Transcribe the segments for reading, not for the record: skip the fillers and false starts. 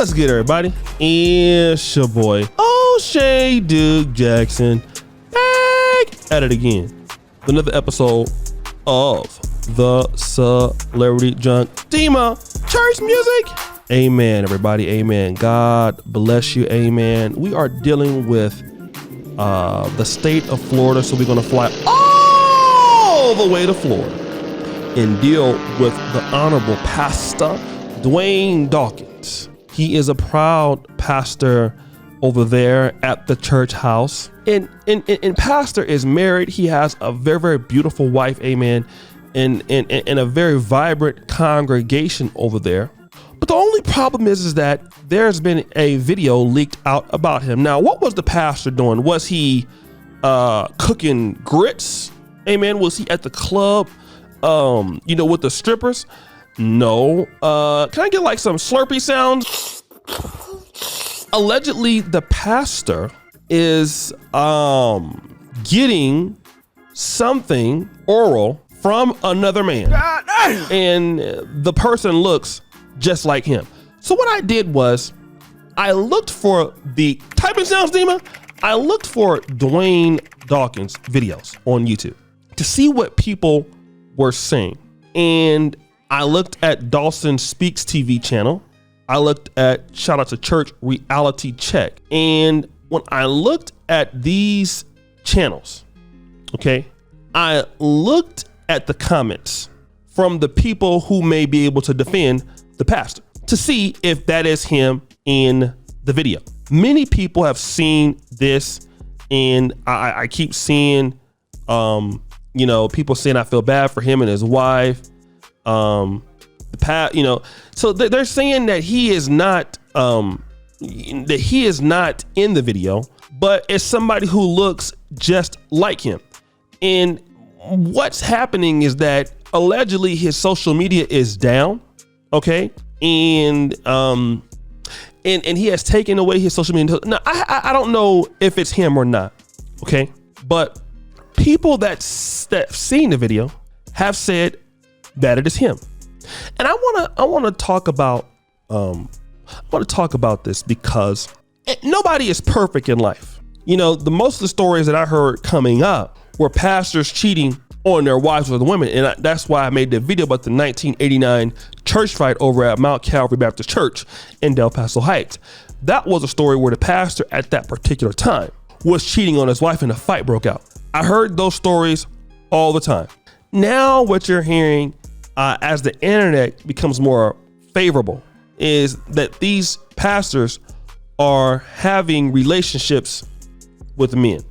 What's good, everybody? It's your boy, O'Shea Duke Jackson, back at it again with another episode of the Celebrity Junk Thema Church Music. Amen, everybody. Amen. God bless you. Amen. We are dealing with the state of Florida, so we're going to fly all the way to Florida and deal with the Honorable Pastor Dwayne Dawkins. He is a proud pastor over there at the church house. And pastor is married. He has a very, very beautiful wife, amen, and a very vibrant congregation over there. But the only problem is that there's been a video leaked out about him. Now, what was the pastor doing? Was he cooking grits? Amen. Was he at the club, with the strippers? No. Can I get like some Slurpee sounds? Allegedly, the pastor is getting something oral from another man, and the person looks just like him. So what I did was I looked for the typing sounds, Dima. I looked for Dwayne Dawkins videos on YouTube to see what people were saying. And I looked at Dawson Speaks TV channel. I looked at shout out to Church Reality Check. And when I looked at these channels, okay, I looked at the comments from the people who may be able to defend the pastor to see if that is him in the video. Many people have seen this, and I keep seeing, people saying I feel bad for him and his wife. So they're saying that he is not in the video, but it's somebody who looks just like him. And what's happening is that allegedly his social media is down. Okay. And he has taken away his social media. Now, I don't know if it's him or not. Okay. But people that have seen the video have said that it is him. And I want to talk about this because nobody is perfect in life. The most of the stories that I heard coming up were pastors cheating on their wives with women. And that's why I made the video about the 1989 church fight over at Mount Calvary Baptist Church in Del Paso Heights. That was a story where the pastor at that particular time was cheating on his wife and a fight broke out. I heard those stories all the time. Now what you're hearing as the internet becomes more favorable is that these pastors are having relationships with men.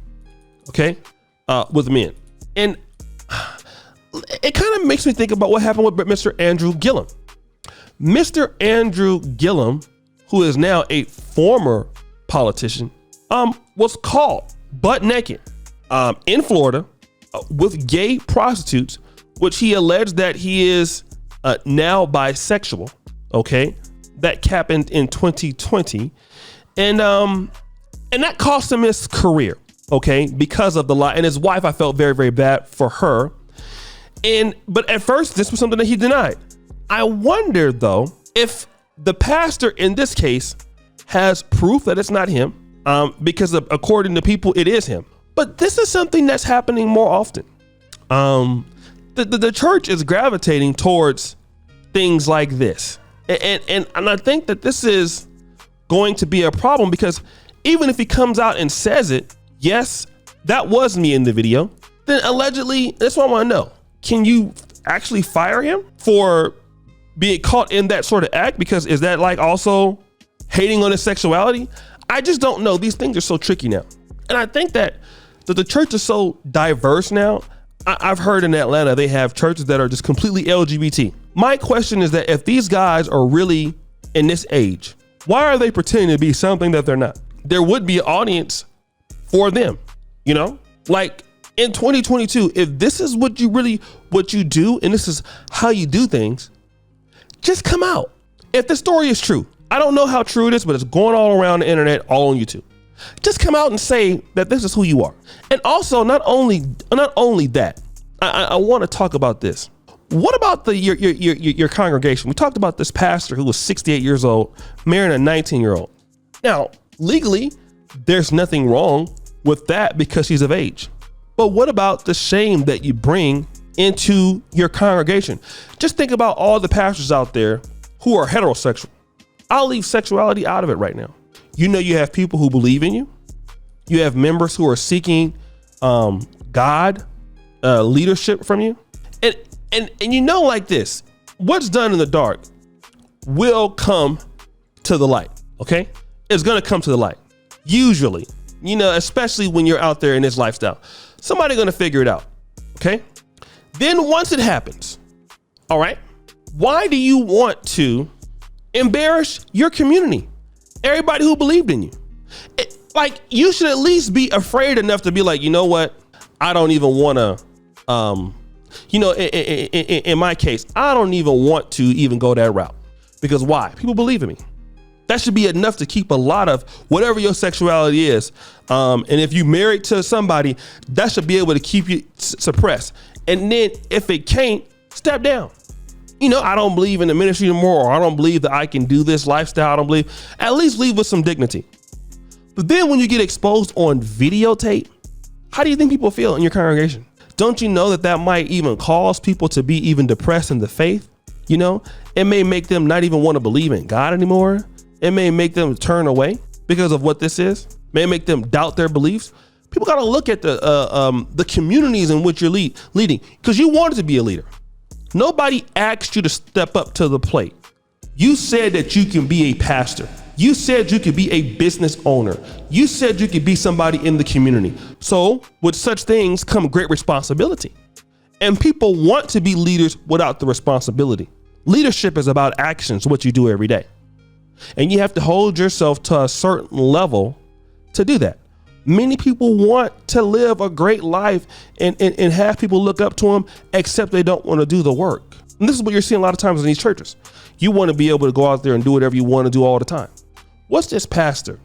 Okay? With men. And it kind of makes me think about what happened with Mr. Andrew Gillum. Mr. Andrew Gillum, who is now a former politician, was caught butt naked in Florida with gay prostitutes, which he alleged that he is now bisexual. Okay, that happened in 2020, and that cost him his career. Okay, because of the lie. And his wife, I felt very, very bad for her. But at first, this was something that he denied. I wonder, though, if the pastor in this case has proof that it's not him, because according to people, it is him. But this is something that's happening more often. The church is gravitating towards things like this. And I think that this is going to be a problem because even if he comes out and says it, yes, that was me in the video, then allegedly, that's what I want to know. Can you actually fire him for being caught in that sort of act? Because is that like also hating on his sexuality? I just don't know. These things are so tricky now. And I think that the church is so diverse now. I've heard in Atlanta, they have churches that are just completely LGBT. My question is that if these guys are really in this age, why are they pretending to be something that they're not? There would be an audience for them, like in 2022, if this is what you do, and this is how you do things, just come out. If the story is true, I don't know how true it is, but it's going all around the internet, all on YouTube. Just come out and say that this is who you are. And also, not only that, I want to talk about this. What about your congregation? We talked about this pastor who was 68 years old, marrying a 19-year-old. Now, legally, there's nothing wrong with that because she's of age. But what about the shame that you bring into your congregation? Just think about all the pastors out there who are heterosexual. I'll leave sexuality out of it right now. You know, you have people who believe in you. You have members who are seeking God leadership from you. And you know, like this, what's done in the dark will come to the light. Okay, it's gonna come to the light. Usually, you know, especially when you're out there in this lifestyle, somebody's gonna figure it out. Okay, then once it happens, all right, why do you want to embarrass your community? Everybody who believed in you. Like, you should at least be afraid enough to be like, you know what? I don't even want to, you know, in my case, I don't even want to even go that route. Because why? People believe in me. That should be enough to keep a lot of whatever your sexuality is. And if you married to somebody, that should be able to keep you suppressed. And then if it can't, step down. You know, I don't believe in the ministry anymore, or I don't believe that I can do this lifestyle. I don't believe, at least leave with some dignity. But then when you get exposed on videotape, how do you think people feel in your congregation? Don't you know that that might even cause people to be even depressed in the faith? You know, it may make them not even want to believe in God anymore. It may make them turn away because of what this is. May make them doubt their beliefs. People got to look at the communities in which you're leading, because you wanted to be a leader. Nobody asked you to step up to the plate. You said that you can be a pastor. You said you could be a business owner. You said you could be somebody in the community. So with such things come great responsibility. And people want to be leaders without the responsibility. Leadership is about actions, what you do every day. And you have to hold yourself to a certain level to do that. Many people want to live a great life and have people look up to them, except they don't want to do the work. And this is what you're seeing a lot of times in these churches. You want to be able to go out there and do whatever you want to do all the time. What's this pastor,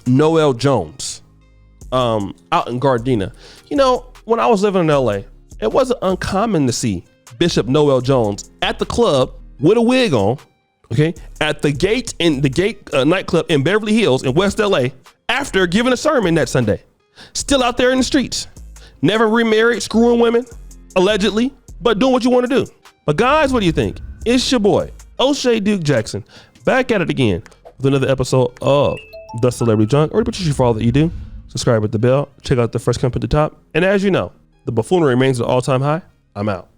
Noel Jones, out in Gardena? You know, when I was living in LA, it wasn't uncommon to see Bishop Noel Jones at the club with a wig on, okay, at the Gate nightclub in Beverly Hills in West LA after giving a sermon that Sunday. Still out there in the streets, never remarried, screwing women, allegedly, but doing what you want to do. But guys, what do you think? It's your boy, O'Shea Duke Jackson, back at it again with another episode of The Celebrity Junk. I appreciate you for all that you do. Subscribe with the bell. Check out the first come at the top. And as you know, the buffoonery remains at an all-time high. I'm out.